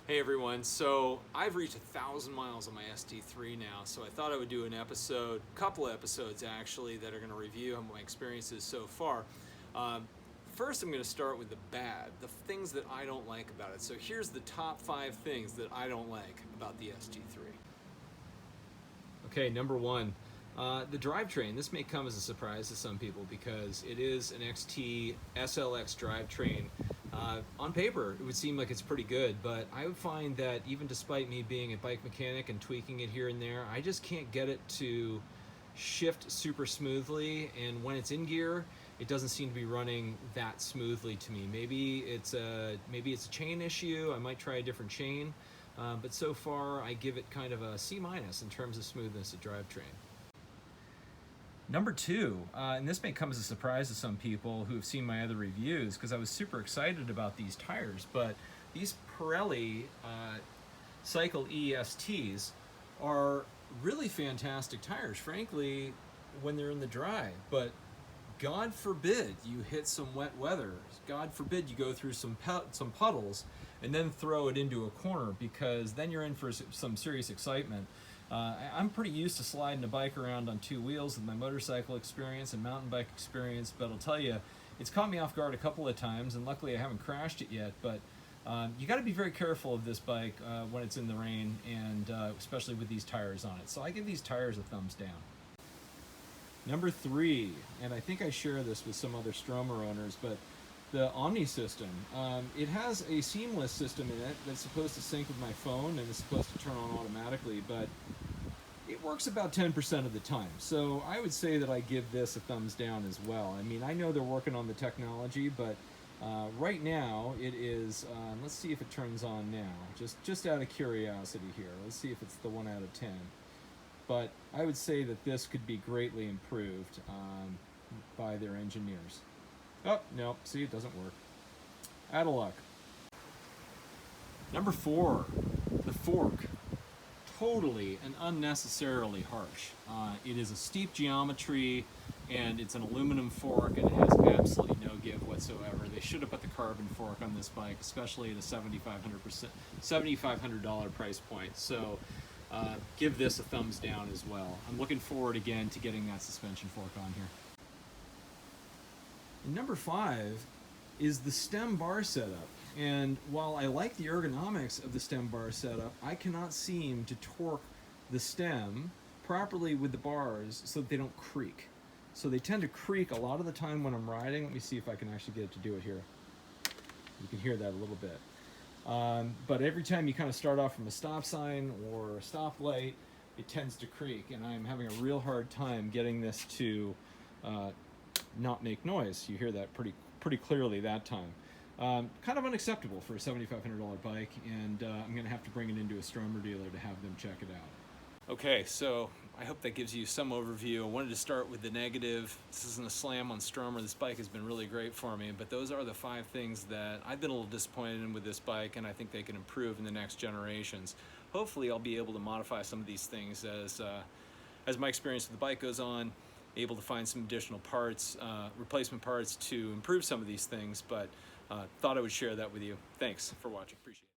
Hey everyone, so I've reached 1,000 miles on my ST3 now, so I thought I would do an episode, couple episodes actually, that are going to review my experiences so far. First I'm going to start with the bad, the things that I don't like about it. So here's the top 5 things that I don't like about the ST3. Okay, number 1. The drivetrain. This may come as a surprise to some people because it is an XT SLX drivetrain. On paper, it would seem like it's pretty good, but I would find that even despite me being a bike mechanic and tweaking it here and there, I just can't get it to shift super smoothly, and when it's in gear, it doesn't seem to be running that smoothly to me. Maybe it's a chain issue. I might try a different chain, but so far I give it kind of a C- in terms of smoothness of drivetrain. Number 2, and this may come as a surprise to some people who have seen my other reviews because I was super excited about these tires, but these Pirelli Cycle ESTs are really fantastic tires, frankly, when they're in the dry, but God forbid you hit some wet weather. God forbid you go through some puddles and then throw it into a corner, because then you're in for some serious excitement. I'm pretty used to sliding a bike around on 2 wheels with my motorcycle experience and mountain bike experience, but I'll tell you, it's caught me off guard a couple of times, and luckily I haven't crashed it yet, but you got to be very careful of this bike when it's in the rain, and especially with these tires on it. So I give these tires a thumbs down. Number 3, and I think I share this with some other Stromer owners, but the Omni System. It has a seamless system in it that's supposed to sync with my phone and is supposed to turn on automatically, but it works about 10% of the time. So I would say that I give this a thumbs down as well. I mean, I know they're working on the technology, but right now it is, let's see if it turns on now, just out of curiosity here. Let's see if it's the 1 out of 10. But I would say that this could be greatly improved by their engineers. Oh, no, see, it doesn't work. Out of luck. Number 4, the fork. Totally and unnecessarily harsh. It is a steep geometry, and it's an aluminum fork, and it has absolutely no give whatsoever. They should have put the carbon fork on this bike, especially at a $7,500 price point. So give this a thumbs down as well. I'm looking forward again to getting that suspension fork on here. And number 5 is the stem bar setup. And while I like the ergonomics of the stem bar setup, I cannot seem to torque the stem properly with the bars so that they don't creak. So they tend to creak a lot of the time when I'm riding. Let me see if I can actually get it to do it here. You can hear that a little bit. But every time you kind of start off from a stop sign or a stoplight, it tends to creak, and I'm having a real hard time getting this to not make noise. You hear that pretty clearly that time. Kind of unacceptable for a $7,500 bike, and I'm going to have to bring it into a Stromer dealer to have them check it out. Okay, so I hope that gives you some overview. I wanted to start with the negative. This isn't a slam on Stromer. This bike has been really great for me, but those are the 5 things that I've been a little disappointed in with this bike, and I think they can improve in the next generations. Hopefully I'll be able to modify some of these things as my experience with the bike goes on, able to find some additional parts, replacement parts to improve some of these things, but thought I would share that with you. Thanks for watching. Appreciate it.